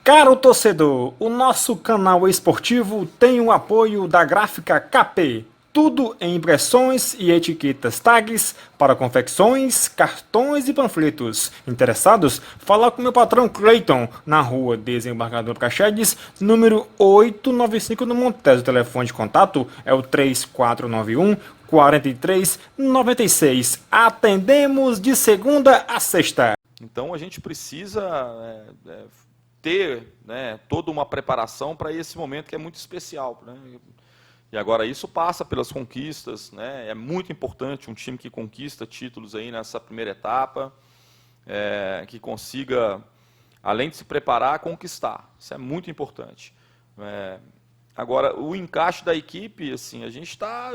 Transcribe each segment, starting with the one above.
Caro torcedor, o nosso canal esportivo tem o apoio da Gráfica KP. Tudo em impressões e etiquetas tags para confecções, cartões e panfletos. Interessados? Fala com meu patrão Clayton, na rua Desembargador Praxedes, número 895 no Montes. O telefone de contato é o 3491 4396. Atendemos de segunda a sexta. Então a gente precisa ter, né, toda uma preparação para esse momento que é muito especial, né? E agora isso passa pelas conquistas, né? É muito importante um time que conquista títulos aí nessa primeira etapa, que consiga, além de se preparar, conquistar. Isso é muito importante. Agora, o encaixe da equipe, assim, eu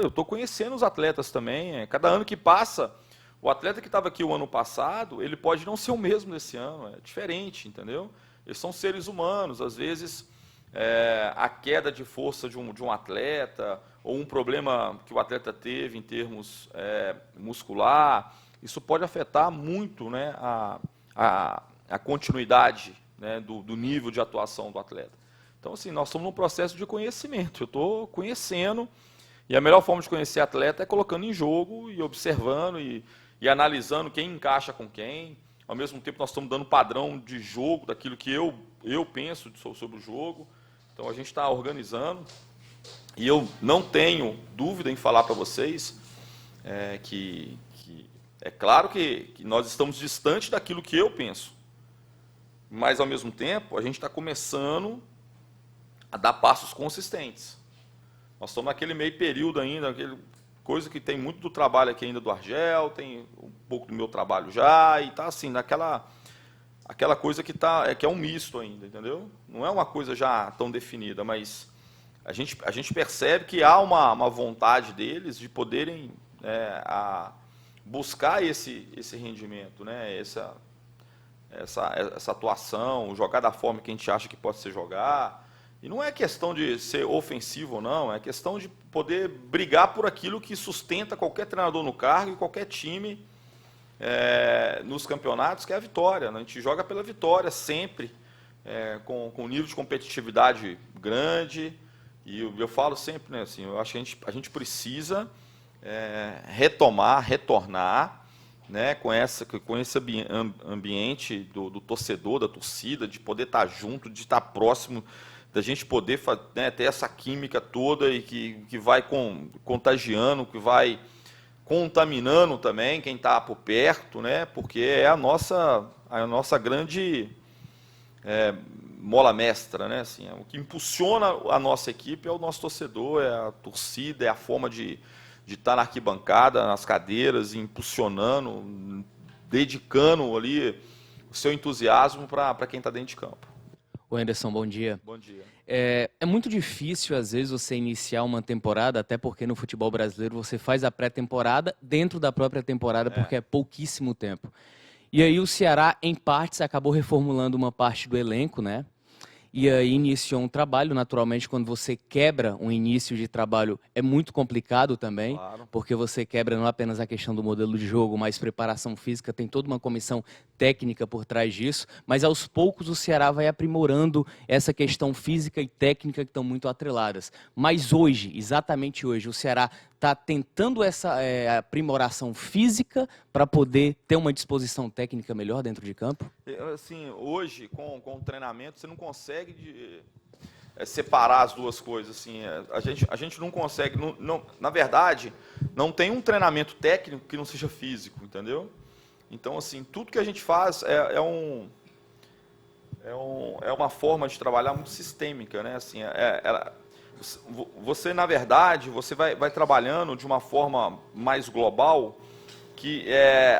estou conhecendo os atletas também. Cada ano que passa, o atleta que estava aqui o ano passado, ele pode não ser o mesmo desse ano, é diferente, entendeu? Eles são seres humanos, às vezes a queda de força de um atleta, ou um problema que o atleta teve em termos muscular, isso pode afetar muito, né, a continuidade, né, do nível de atuação do atleta. Então, assim, nós estamos num processo de conhecimento, eu estou conhecendo, e a melhor forma de conhecer atleta é colocando em jogo e observando e analisando quem encaixa com quem. Ao mesmo tempo, nós estamos dando padrão de jogo, daquilo que eu penso sobre o jogo. Então, a gente está organizando. E eu não tenho dúvida em falar para vocês que é claro que nós estamos distante daquilo que eu penso. Mas, ao mesmo tempo, a gente está começando a dar passos consistentes. Nós estamos naquele meio período ainda, coisa que tem muito do trabalho aqui ainda do Argel, tem um pouco do meu trabalho já, e está assim, aquela coisa que é um misto ainda, entendeu? Não é uma coisa já tão definida, mas a gente percebe que há uma vontade deles de poderem buscar esse rendimento, né? essa atuação, jogar da forma que a gente acha que pode ser jogar. E não é questão de ser ofensivo ou não, é questão de poder brigar por aquilo que sustenta qualquer treinador no cargo e qualquer time nos campeonatos, que é a vitória. Né? A gente joga pela vitória sempre, com um nível de competitividade grande. E eu falo sempre, né, assim, eu acho que a gente precisa retornar, né, com esse ambiente do torcedor, da torcida, de poder estar junto, de estar próximo, da gente poder ter essa química toda e que vai contagiando, que vai contaminando também quem está por perto, né, porque é a nossa grande mola mestra, né, assim, o que impulsiona a nossa equipe é o nosso torcedor, é a torcida, é a forma de estar na arquibancada, nas cadeiras, impulsionando, dedicando ali o seu entusiasmo para quem está dentro de campo. Ô Anderson, bom dia. Bom dia. É muito difícil, às vezes, você iniciar uma temporada, até porque no futebol brasileiro você faz a pré-temporada dentro da própria temporada, porque é pouquíssimo tempo. E aí o Ceará, em partes, acabou reformulando uma parte do elenco, né? E aí iniciou um trabalho, naturalmente, quando você quebra um início de trabalho, é muito complicado também, Claro. porque você quebra não apenas a questão do modelo de jogo, mas preparação física, tem toda uma comissão técnica por trás disso, mas aos poucos o Ceará vai aprimorando essa questão física e técnica que estão muito atreladas. Mas hoje, exatamente hoje, o Ceará está tentando essa aprimoração física para poder ter uma disposição técnica melhor dentro de campo? Assim, hoje, com o treinamento, você não consegue separar as duas coisas. Assim, a gente não consegue, na verdade, não tem um treinamento técnico que não seja físico, entendeu? Então, assim, tudo que a gente faz é uma forma de trabalhar muito sistêmica, né? Assim, você, na verdade, você vai trabalhando de uma forma mais global, que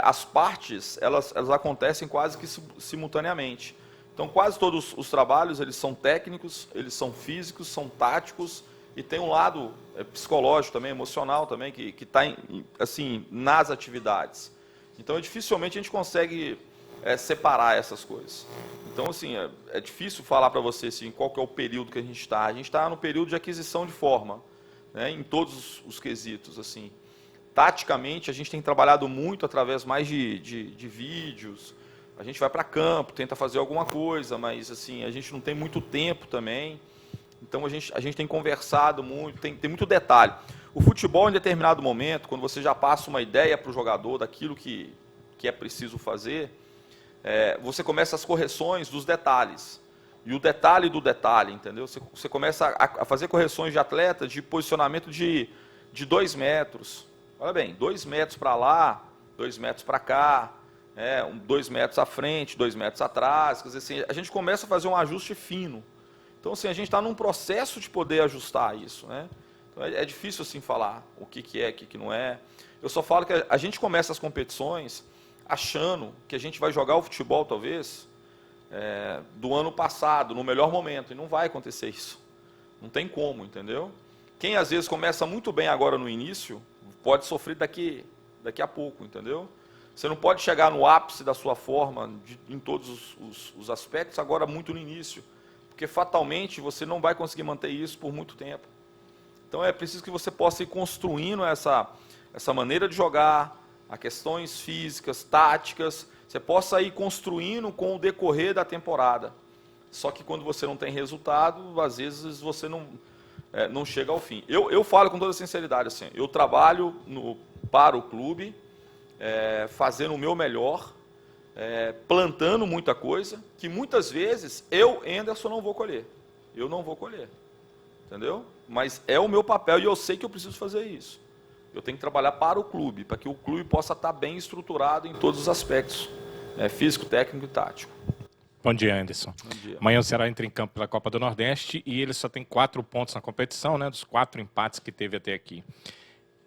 as partes elas acontecem quase que simultaneamente. Então, quase todos os trabalhos eles são técnicos, eles são físicos, são táticos, e tem um lado psicológico também, emocional também, que está assim, nas atividades. Então, dificilmente a gente consegue separar essas coisas. Então, assim, é difícil falar para você assim, qual que é o período que a gente está. A gente está no período de aquisição de forma, né, em todos os quesitos, assim. Taticamente, a gente tem trabalhado muito através mais de vídeos, a gente vai para campo, tenta fazer alguma coisa, mas assim, a gente não tem muito tempo também. Então a gente tem conversado muito, tem muito detalhe. O futebol, em determinado momento, quando você já passa uma ideia para o jogador daquilo que é preciso fazer, você começa as correções dos detalhes. E o detalhe do detalhe, entendeu? Você começa a fazer correções de atleta de posicionamento de 2 metros. Olha bem, 2 metros para lá, 2 metros para cá, 2 metros à frente, 2 metros atrás. Quer dizer, assim, a gente começa a fazer um ajuste fino. Então, assim, a gente está num processo de poder ajustar isso, né? Então, é difícil, assim, falar o que é, o que não é. Eu só falo que a gente começa as competições achando que a gente vai jogar o futebol, talvez, do ano passado, no melhor momento, e não vai acontecer isso. Não tem como, entendeu? Quem, às vezes, começa muito bem agora no início, pode sofrer daqui a pouco, entendeu? Você não pode chegar no ápice da sua forma, em todos os aspectos, agora muito no início, porque fatalmente você não vai conseguir manter isso por muito tempo. Então é preciso que você possa ir construindo essa maneira de jogar, a questões físicas, táticas, você possa ir construindo com o decorrer da temporada. Só que quando você não tem resultado, às vezes você não chega ao fim. Eu falo com toda sinceridade, assim, eu trabalho para o clube, fazendo o meu melhor, plantando muita coisa, que muitas vezes eu, Anderson, não vou colher. Eu não vou colher. Entendeu? Mas é o meu papel e eu sei que eu preciso fazer isso. Eu tenho que trabalhar para o clube, para que o clube possa estar bem estruturado em todos os aspectos, físico, técnico e tático. Bom dia, Anderson. Bom dia. Amanhã o Ceará entra em campo pela Copa do Nordeste e ele só tem 4 pontos na competição, né, dos 4 empates que teve até aqui.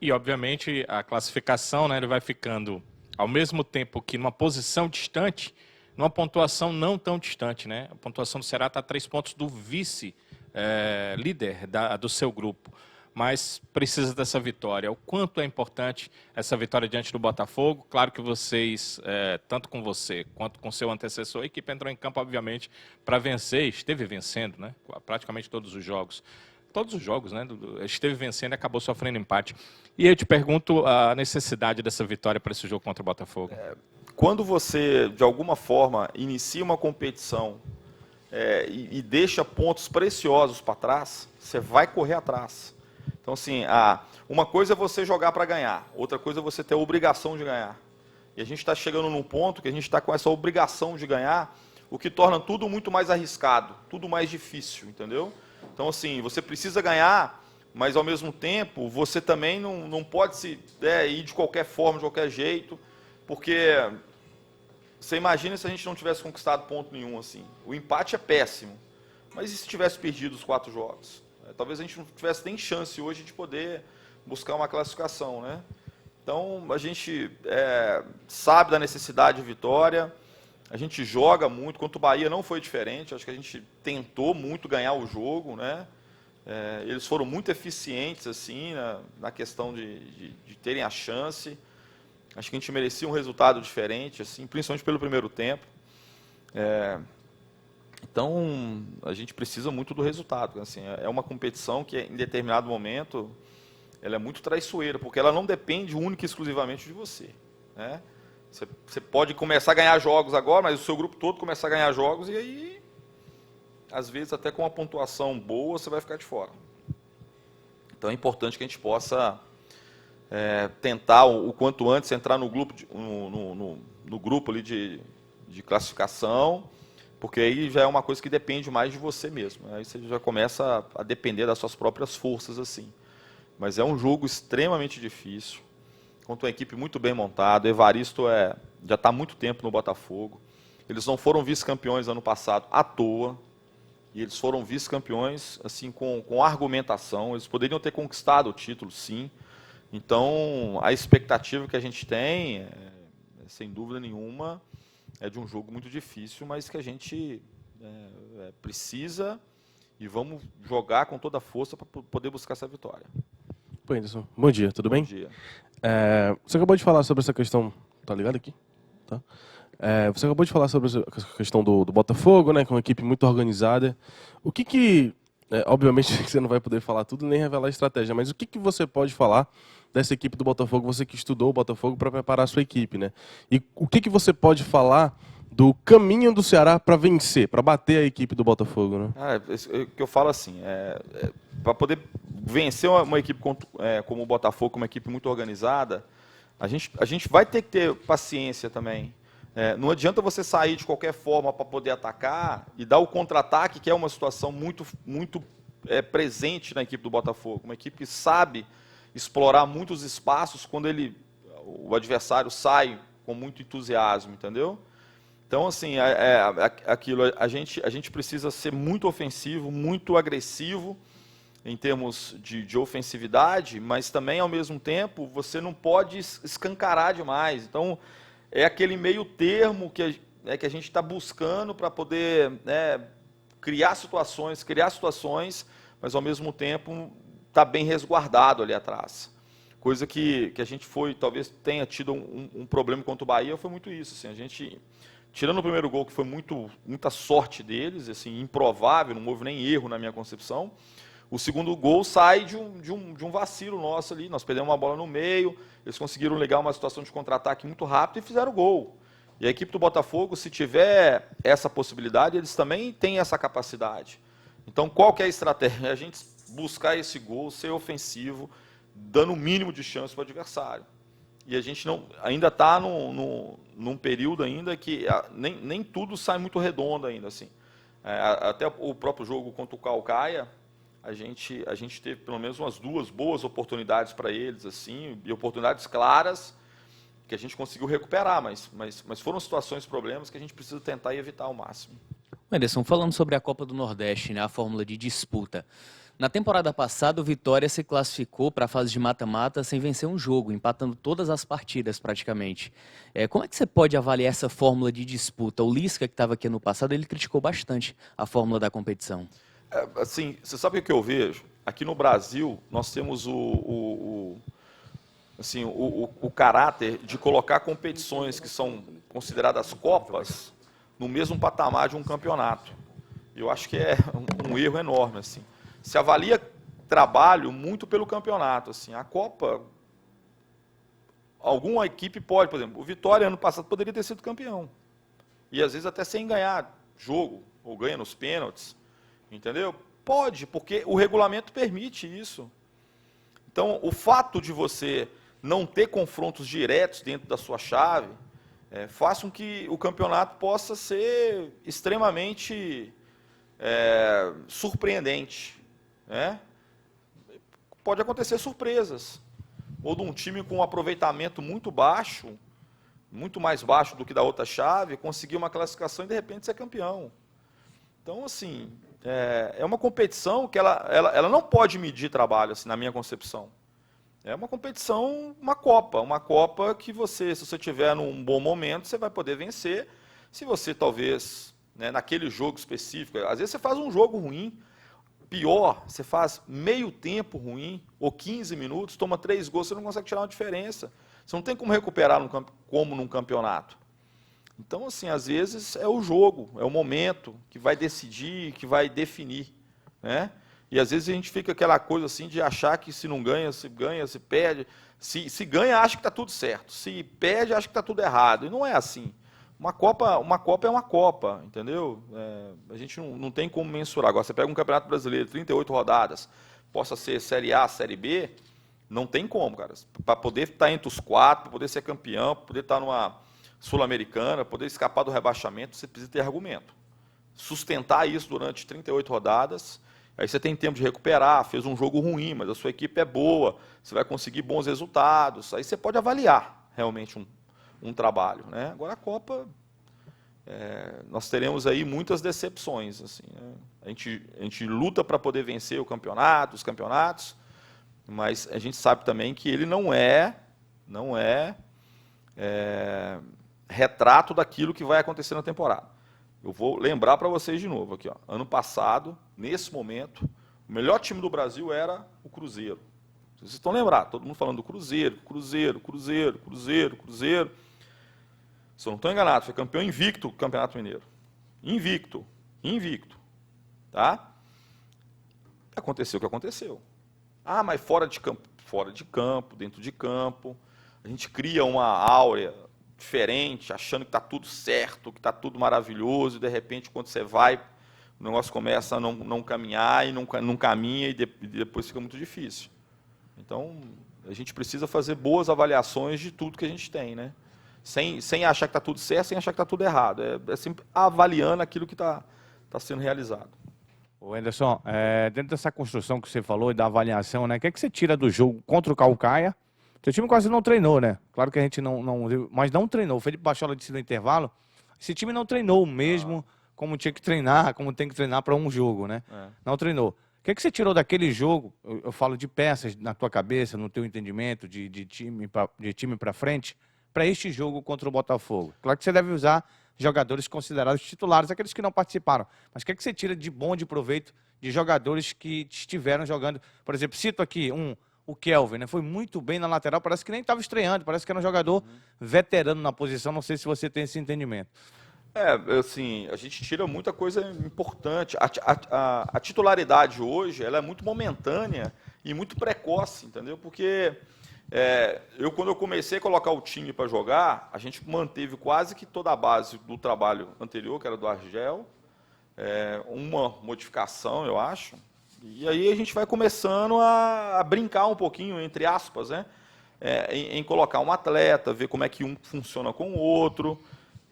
E, obviamente, a classificação, né, ele vai ficando, ao mesmo tempo que numa posição distante, numa pontuação não tão distante, né? A pontuação do Ceará está a 3 pontos do vice-líder do seu grupo. Mas precisa dessa vitória. O quanto é importante essa vitória diante do Botafogo? Claro que vocês, tanto com você quanto com seu antecessor, a equipe entrou em campo, obviamente, para vencer, esteve vencendo, né? Praticamente todos os jogos. Todos os jogos, né? Esteve vencendo e acabou sofrendo empate. E eu te pergunto a necessidade dessa vitória para esse jogo contra o Botafogo. Quando você, de alguma forma, inicia uma competição e deixa pontos preciosos para trás, você vai correr atrás. Então, assim, uma coisa é você jogar para ganhar, outra coisa é você ter a obrigação de ganhar. E a gente está chegando num ponto que a gente está com essa obrigação de ganhar, o que torna tudo muito mais arriscado, tudo mais difícil, entendeu? Então, assim, você precisa ganhar, mas, ao mesmo tempo, você também não pode ir de qualquer forma, de qualquer jeito, porque você imagina se a gente não tivesse conquistado ponto nenhum, assim. O empate é péssimo, mas e se tivesse perdido os 4 jogos? Talvez a gente não tivesse nem chance hoje de poder buscar uma classificação, né? Então, a gente sabe da necessidade de vitória, a gente joga muito, contra o Bahia não foi diferente, acho que a gente tentou muito ganhar o jogo, né? Eles foram muito eficientes, assim, na questão de terem a chance. Acho que a gente merecia um resultado diferente, assim, principalmente pelo primeiro tempo. Então, a gente precisa muito do resultado. Assim, é uma competição que, em determinado momento, ela é muito traiçoeira, porque ela não depende única e exclusivamente de você, né? Você pode começar a ganhar jogos agora, mas o seu grupo todo começar a ganhar jogos e aí, às vezes, até com uma pontuação boa, você vai ficar de fora. Então, é importante que a gente possa tentar, o quanto antes, entrar no grupo, no grupo ali de classificação, porque aí já é uma coisa que depende mais de você mesmo. Aí você já começa a depender das suas próprias forças, assim. Mas é um jogo extremamente difícil, contra uma equipe muito bem montada. O Evaristo já está há muito tempo no Botafogo. Eles não foram vice-campeões ano passado à toa, e eles foram vice-campeões assim, com argumentação. Eles poderiam ter conquistado o título, sim. Então, a expectativa que a gente tem, sem dúvida nenhuma, é de um jogo muito difícil, mas que a gente precisa e vamos jogar com toda a força para poder buscar essa vitória. Pô, Anderson, bom dia, tudo bem? Bom dia. Você acabou de falar sobre essa questão... Tá ligado aqui? Tá. Você acabou de falar sobre essa questão do Botafogo, né, que é uma equipe muito organizada. O que obviamente você não vai poder falar tudo nem revelar a estratégia, mas o que você pode falar dessa equipe do Botafogo, você que estudou o Botafogo para preparar a sua equipe, né? E o que você pode falar do caminho do Ceará para vencer, para bater a equipe do Botafogo, né? O que eu falo assim, para poder vencer uma equipe como o Botafogo, uma equipe muito organizada, a gente vai ter que ter paciência também. Não adianta você sair de qualquer forma para poder atacar e dar o contra-ataque, que é uma situação muito presente na equipe do Botafogo. Uma equipe que sabe explorar muitos espaços quando o adversário sai com muito entusiasmo, entendeu? Então, assim, aquilo, a gente precisa ser muito ofensivo, muito agressivo em termos de ofensividade, mas também, ao mesmo tempo, você não pode escancarar demais. Então, é aquele meio termo que a gente está buscando para poder criar situações, mas, ao mesmo tempo, tá bem resguardado ali atrás. Coisa que a gente talvez tenha tido um problema contra o Bahia, foi muito isso. Assim, a gente, tirando o primeiro gol, que foi muita sorte deles, assim, improvável, não houve nem erro na minha concepção, o segundo gol sai de um vacilo nosso ali, nós perdemos uma bola no meio, eles conseguiram ligar uma situação de contra-ataque muito rápido e fizeram o gol. E a equipe do Botafogo, se tiver essa possibilidade, eles também têm essa capacidade. Então, qual que é a estratégia? É a gente buscar esse gol, ser ofensivo, dando o mínimo de chance para o adversário. E a gente ainda está num período ainda que nem tudo sai muito redondo ainda. Assim. Até o próprio jogo contra o Caucaia, a gente teve pelo menos umas 2 boas oportunidades para eles, assim, e oportunidades claras que a gente conseguiu recuperar, mas foram situações, problemas que a gente precisa tentar evitar ao máximo. Anderson, falando sobre a Copa do Nordeste, né, a fórmula de disputa. Na temporada passada, o Vitória se classificou para a fase de mata-mata sem vencer um jogo, empatando todas as partidas praticamente. Como é que você pode avaliar essa fórmula de disputa? O Lisca, que estava aqui no passado, ele criticou bastante a fórmula da competição. Assim, você sabe o que eu vejo? Aqui no Brasil, nós temos o caráter de colocar competições que são consideradas copas no mesmo patamar de um campeonato. Eu acho que é um erro enorme, assim. Se avalia trabalho muito pelo campeonato, assim. A Copa, alguma equipe pode, por exemplo, o Vitória ano passado poderia ter sido campeão. E às vezes até sem ganhar jogo, ou ganha nos pênaltis, entendeu? Pode, porque o regulamento permite isso. Então, o fato de você não ter confrontos diretos dentro da sua chave, faz com que o campeonato possa ser extremamente surpreendente. Pode acontecer surpresas. Ou de um time com um aproveitamento muito baixo, muito mais baixo do que da outra chave, conseguir uma classificação e de repente ser campeão. Então, assim, é uma competição que ela não pode medir trabalho, assim, na minha concepção. É uma competição, uma Copa que se você tiver num bom momento, você vai poder vencer. Se você talvez, naquele jogo específico, às vezes você faz um jogo ruim, pior, você faz meio tempo ruim, ou 15 minutos, toma 3 gols, você não consegue tirar uma diferença. Você não tem como recuperar como num campeonato. Então, assim, às vezes é o jogo, é o momento que vai decidir, que vai definir, né? E às vezes a gente fica aquela coisa assim de achar que se não ganha, se perde. Se ganha, acha que está tudo certo. Se perde, acha que está tudo errado. E não é assim. Uma Copa é uma Copa, entendeu? A gente não tem como mensurar. Agora, você pega um Campeonato Brasileiro, 38 rodadas, possa ser Série A, Série B, não tem como, cara. Para poder estar entre os 4, para poder ser campeão, para poder estar numa Sul-Americana, para poder escapar do rebaixamento, você precisa ter argumento. Sustentar isso durante 38 rodadas, aí você tem tempo de recuperar, fez um jogo ruim, mas a sua equipe é boa, você vai conseguir bons resultados, aí você pode avaliar realmente um trabalho, né? Agora a Copa, nós teremos aí muitas decepções, assim, né? A gente luta para poder vencer os campeonatos, mas a gente sabe também que ele não é retrato daquilo que vai acontecer na temporada. Eu vou lembrar para vocês de novo aqui, ó. Ano passado, nesse momento, o melhor time do Brasil era o Cruzeiro. Vocês estão lembrados, todo mundo falando do Cruzeiro. Se eu não estou enganado, foi campeão invicto do Campeonato Mineiro. Invicto. Tá? Aconteceu o que aconteceu. Ah, mas fora de campo, dentro de campo, a gente cria uma áurea diferente, achando que está tudo certo, que está tudo maravilhoso, e de repente, quando você vai, o negócio começa a não caminhar, e não caminha, e depois fica muito difícil. Então, a gente precisa fazer boas avaliações de tudo que a gente tem, né? Sem achar que está tudo certo, sem achar que está tudo errado. É sempre avaliando aquilo que está sendo realizado. Ô Anderson, dentro dessa construção que você falou e da avaliação, né? O que é que você tira do jogo contra o Caucaia? Seu time quase não treinou, né? Claro que a gente mas não treinou. O Felipe Bachola disse no intervalo, esse time não treinou mesmo como tinha que treinar, como tem que treinar para um jogo, né? Não treinou. O que é que você tirou daquele jogo? Eu falo de peças na tua cabeça, no teu entendimento de time para frente, para este jogo contra o Botafogo. Claro que você deve usar jogadores considerados titulares, aqueles que não participaram. Mas o que é que você tira de bom, de proveito, de jogadores que estiveram jogando? Por exemplo, cito aqui o Kelvin, né? Foi muito bem na lateral, parece que nem estava estreando, parece que era um jogador veterano na posição, não sei se você tem esse entendimento. Assim, a gente tira muita coisa importante. A titularidade hoje, ela é muito momentânea e muito precoce, entendeu? Porque quando eu comecei a colocar o time para jogar, a gente manteve quase que toda a base do trabalho anterior, que era do Argel, uma modificação, eu acho, e aí a gente vai começando a brincar um pouquinho, entre aspas, né? Em colocar um atleta, ver como é que um funciona com o outro.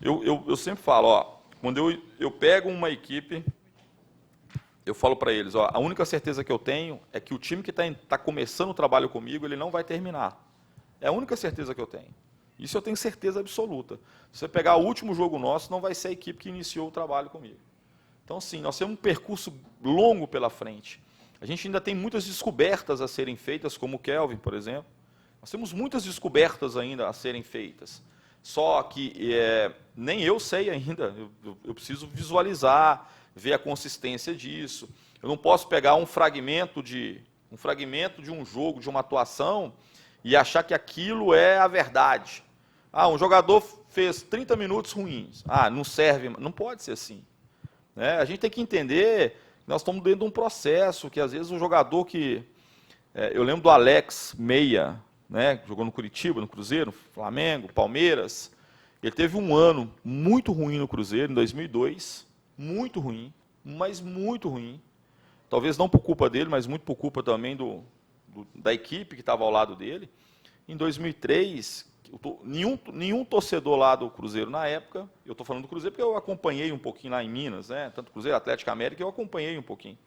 Eu sempre falo, quando eu pego uma equipe, eu falo para eles, a única certeza que eu tenho é que o time que está começando o trabalho comigo, ele não vai terminar. É a única certeza que eu tenho. Isso eu tenho certeza absoluta. Se você pegar o último jogo nosso, não vai ser a equipe que iniciou o trabalho comigo. Então, sim, nós temos um percurso longo pela frente. A gente ainda tem muitas descobertas a serem feitas, como o Kelvin, por exemplo. Nós temos muitas descobertas ainda a serem feitas. Só que nem eu sei ainda. Eu preciso visualizar, ver a consistência disso. Eu não posso pegar um fragmento de um jogo, de uma atuação, e achar que aquilo é a verdade. Um jogador fez 30 minutos ruins. Não serve. Não pode ser assim. A gente tem que entender que nós estamos dentro de um processo, que às vezes um jogador que... eu lembro do Alex Meia, né, jogou no Curitiba, no Cruzeiro, no Flamengo, Palmeiras. Ele teve um ano muito ruim no Cruzeiro, em 2002. Muito ruim, mas muito ruim. Talvez não por culpa dele, mas muito por culpa também da equipe que estava ao lado dele. Em 2003, nenhum torcedor lá do Cruzeiro na época, eu estou falando do Cruzeiro porque eu acompanhei um pouquinho lá em Minas, né? Tanto Cruzeiro, Atlético América, eu acompanhei um pouquinho.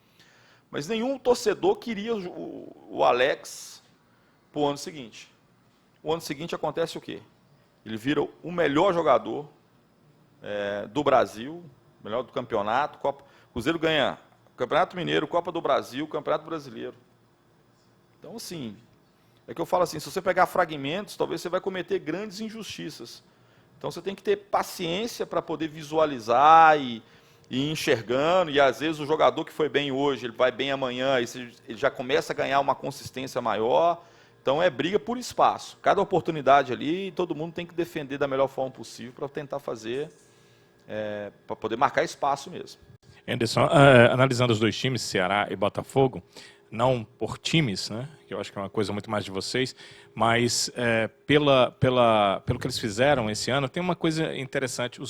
Mas nenhum torcedor queria o Alex para o ano seguinte. O ano seguinte acontece o quê? Ele vira o melhor jogador do Brasil, melhor do campeonato. Cruzeiro ganha Campeonato Mineiro, Copa do Brasil, Campeonato Brasileiro. Então, assim, é que eu falo assim, se você pegar fragmentos, talvez você vai cometer grandes injustiças. Então, você tem que ter paciência para poder visualizar e ir enxergando, e às vezes o jogador que foi bem hoje, ele vai bem amanhã, ele já começa a ganhar uma consistência maior. Então, é briga por espaço. Cada oportunidade ali, todo mundo tem que defender da melhor forma possível para tentar fazer, para poder marcar espaço mesmo. Anderson, analisando os dois times, Ceará e Botafogo, não por times, né, que eu acho que é uma coisa muito mais de vocês, mas pelo que eles fizeram esse ano, tem uma coisa interessante,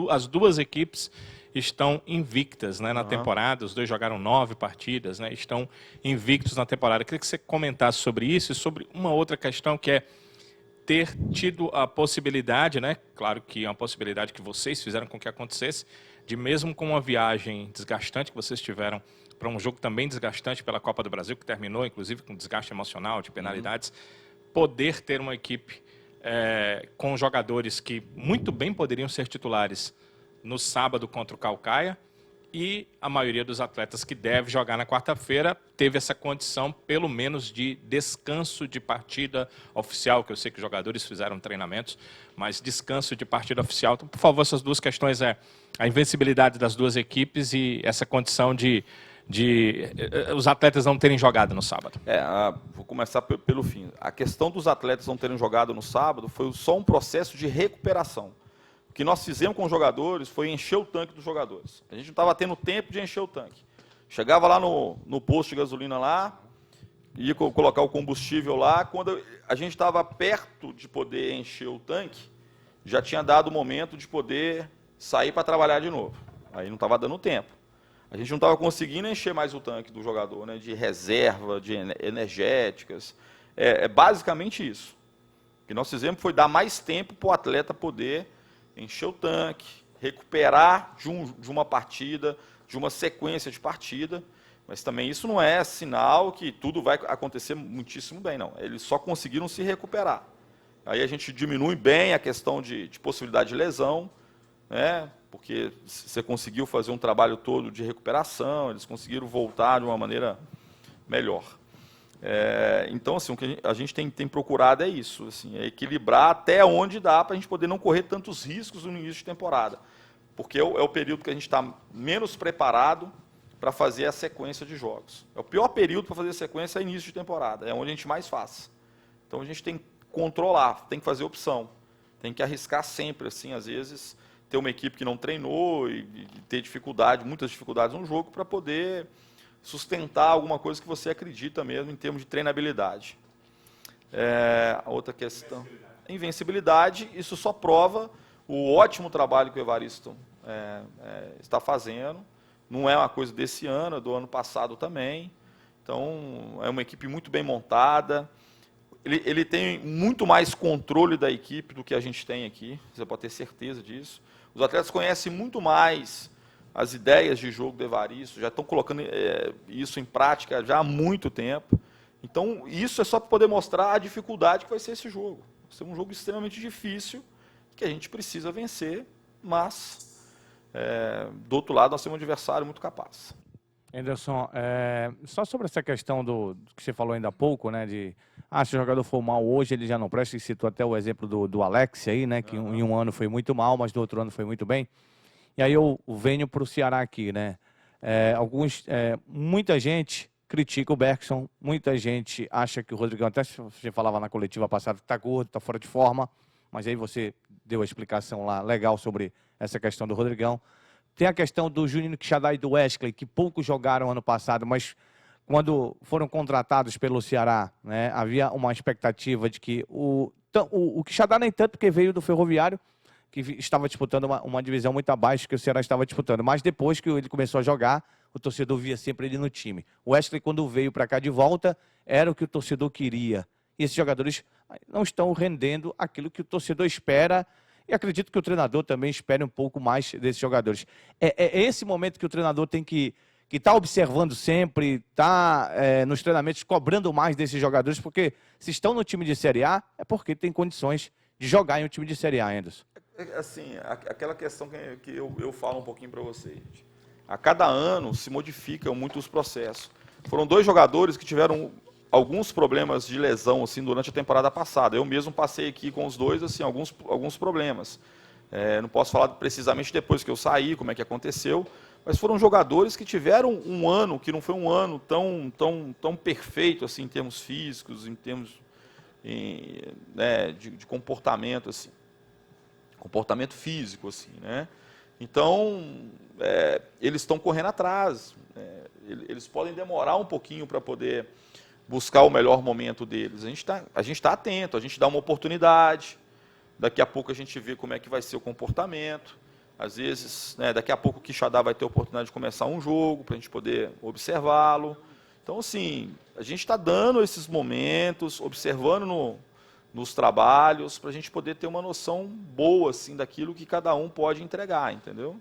as duas equipes estão invictas, né, na temporada, os dois jogaram 9 partidas, né, estão invictos na temporada. Eu queria que você comentasse sobre isso e sobre uma outra questão que é ter tido a possibilidade, né, claro que é uma possibilidade que vocês fizeram com que acontecesse, de mesmo com uma viagem desgastante que vocês tiveram para um jogo também desgastante pela Copa do Brasil, que terminou inclusive com desgaste emocional, de penalidades, poder ter uma equipe com jogadores que muito bem poderiam ser titulares no sábado contra o Caucaia, e a maioria dos atletas que deve jogar na quarta-feira teve essa condição, pelo menos, de descanso de partida oficial, que eu sei que os jogadores fizeram treinamentos, mas descanso de partida oficial. Então, por favor, essas duas questões a invencibilidade das duas equipes e essa condição de os atletas não terem jogado no sábado. Vou começar pelo fim. A questão dos atletas não terem jogado no sábado foi só um processo de recuperação. O que nós fizemos com os jogadores foi encher o tanque dos jogadores. A gente não estava tendo tempo de encher o tanque. Chegava lá no posto de gasolina lá, ia colocar o combustível lá. Quando a gente estava perto de poder encher o tanque, já tinha dado o momento de poder sair para trabalhar de novo. Aí não estava dando tempo. A gente não estava conseguindo encher mais o tanque do jogador, né, de reserva, de energéticas. É basicamente isso. O que nós fizemos foi dar mais tempo para o atleta poder encher o tanque, recuperar de uma partida, de uma sequência de partida. Mas também isso não é sinal que tudo vai acontecer muitíssimo bem, não. Eles só conseguiram se recuperar. Aí a gente diminui bem a questão de possibilidade de lesão, né? Porque você conseguiu fazer um trabalho todo de recuperação, eles conseguiram voltar de uma maneira melhor. Então, assim, o que a gente tem procurado é isso, assim, é equilibrar até onde dá para a gente poder não correr tantos riscos no início de temporada. Porque é o período que a gente está menos preparado para fazer a sequência de jogos. É o pior período para fazer a sequência é início de temporada, é onde a gente mais faz. Então a gente tem que controlar, tem que fazer opção, tem que arriscar sempre, assim, às vezes, ter uma equipe que não treinou e ter muitas dificuldades no jogo para poder sustentar alguma coisa que você acredita mesmo em termos de treinabilidade. A outra questão, invencibilidade, isso só prova o ótimo trabalho que o Evaristo está fazendo. Não é uma coisa desse ano, é do ano passado também. Então, é uma equipe muito bem montada. Ele tem muito mais controle da equipe do que a gente tem aqui, você pode ter certeza disso. Os atletas conhecem muito mais as ideias de jogo do Evaristo, já estão colocando isso em prática já há muito tempo. Então, isso é só para poder mostrar a dificuldade que vai ser esse jogo. Vai ser um jogo extremamente difícil, que a gente precisa vencer, mas, do outro lado, nós temos um adversário muito capaz. Anderson, só sobre essa questão do que você falou ainda há pouco, né, se o jogador for mal hoje, ele já não presta, e citou até o exemplo do Alex aí, né, que em um ano foi muito mal, mas no outro ano foi muito bem. E aí eu venho para o Ceará aqui, né, muita gente critica o Bergson, muita gente acha que o Rodrigão, até você falava na coletiva passada que está gordo, está fora de forma, mas aí você deu a explicação lá legal sobre essa questão do Rodrigão. Tem a questão do Juninho Quixadá e do Wesley, que poucos jogaram ano passado, mas quando foram contratados pelo Ceará, né, havia uma expectativa de que o Quixadá nem tanto, porque veio do Ferroviário, que estava disputando uma divisão muito abaixo que o Ceará estava disputando. Mas depois que ele começou a jogar, o torcedor via sempre ele no time. O Wesley, quando veio para cá de volta, era o que o torcedor queria. E esses jogadores não estão rendendo aquilo que o torcedor espera. E acredito que o treinador também espere um pouco mais desses jogadores. É esse momento que o treinador tem que está observando sempre, está nos treinamentos cobrando mais desses jogadores, porque se estão no time de Série A, é porque tem condições de jogar em um time de Série A, Anderson. Assim, aquela questão que eu falo um pouquinho para vocês. A cada ano se modificam muito os processos. Foram 2 jogadores que tiveram alguns problemas de lesão assim, durante a temporada passada. Eu mesmo passei aqui com os 2 assim, alguns problemas. Não posso falar precisamente depois que eu saí, como é que aconteceu, mas foram jogadores que tiveram um ano, que não foi um ano tão perfeito assim, em termos físicos, em termos de comportamento, assim, comportamento físico. Assim, né? Então, eles estão correndo atrás. Eles podem demorar um pouquinho para poder buscar o melhor momento deles. A gente tá atento, a gente dá uma oportunidade, daqui a pouco a gente vê como é que vai ser o comportamento, às vezes, daqui a pouco o Quixadá vai ter a oportunidade de começar um jogo, para a gente poder observá-lo. Então, assim, a gente está dando esses momentos, observando nos trabalhos, para a gente poder ter uma noção boa, assim, daquilo que cada um pode entregar, entendeu?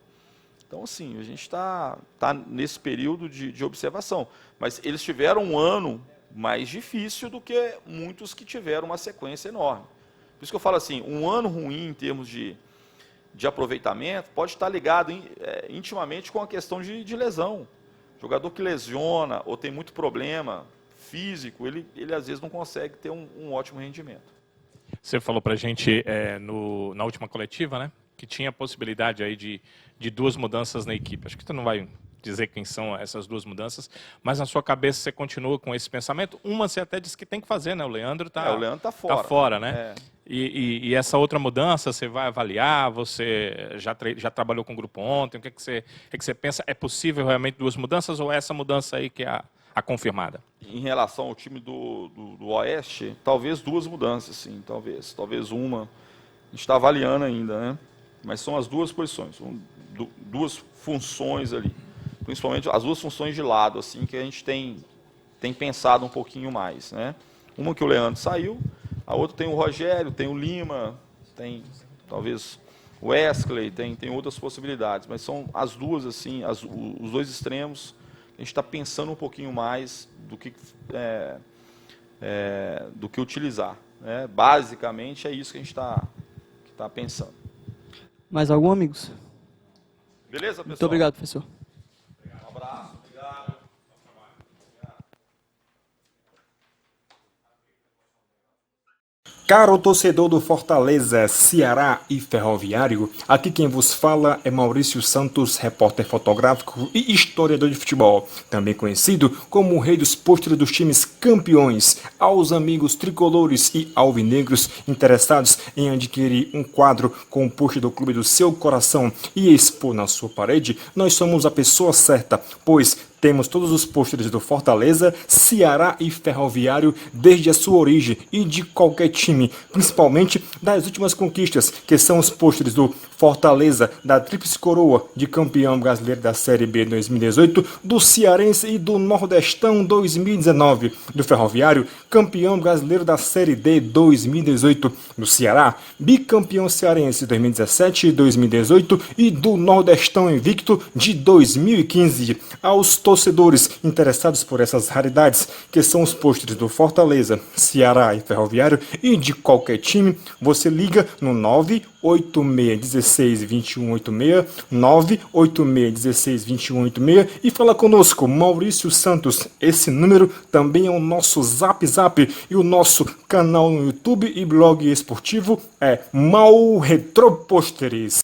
Então, assim, a gente está nesse período de observação, mas eles tiveram um ano mais difícil do que muitos que tiveram uma sequência enorme. Por isso que eu falo assim, um ano ruim em termos de aproveitamento pode estar ligado intimamente com a questão de lesão. Jogador que lesiona ou tem muito problema físico, ele às vezes não consegue ter um ótimo rendimento. Você falou para a gente na última coletiva, né, que tinha a possibilidade aí de 2 mudanças na equipe. Acho que você não vai dizer quem são essas 2 mudanças, mas na sua cabeça você continua com esse pensamento. Uma você até disse que tem que fazer, né? O Leandro está fora. Tá fora, né? E essa outra mudança você vai avaliar? Você já trabalhou com o grupo ontem? O que você pensa? É possível realmente 2 mudanças ou é essa mudança aí que é a confirmada? Em relação ao time do Oeste, talvez 2 mudanças, sim, talvez uma. A gente está avaliando ainda, né? Mas são as duas posições, são duas funções ali. Principalmente as duas funções de lado, assim, que a gente tem pensado um pouquinho mais, né? Uma que o Leandro saiu, a outra tem o Rogério, tem o Lima, tem talvez o Wesley, tem outras possibilidades, mas são as duas, assim, os dois extremos, a gente está pensando um pouquinho mais do que utilizar, né? Basicamente é isso que a gente está pensando. Mais algum, amigos? Beleza, pessoal? Muito obrigado, professor. Um abraço, obrigado. Caro torcedor do Fortaleza, Ceará e Ferroviário, aqui quem vos fala é Maurício Santos, repórter fotográfico e historiador de futebol, também conhecido como o rei dos pôsteres dos times campeões. Aos amigos tricolores e alvinegros interessados em adquirir um quadro com o pôster do clube do seu coração e expor na sua parede, nós somos a pessoa certa, pois temos todos os pôsteres do Fortaleza, Ceará e Ferroviário desde a sua origem e de qualquer time, principalmente das últimas conquistas, que são os pôsteres do Fortaleza, da Tríplice Coroa de campeão brasileiro da Série B 2018, do Cearense e do Nordestão 2019, do Ferroviário, campeão brasileiro da Série D 2018, do Ceará, bicampeão cearense 2017 e 2018 e do Nordestão invicto de 2015. Aos torcedores interessados por essas raridades, que são os pôsteres do Fortaleza, Ceará e Ferroviário e de qualquer time, você liga no 986162186, 986162186 e fala conosco, Maurício Santos. Esse número também é o nosso Zap e o nosso canal no YouTube e blog esportivo é Mal Retropôsteres.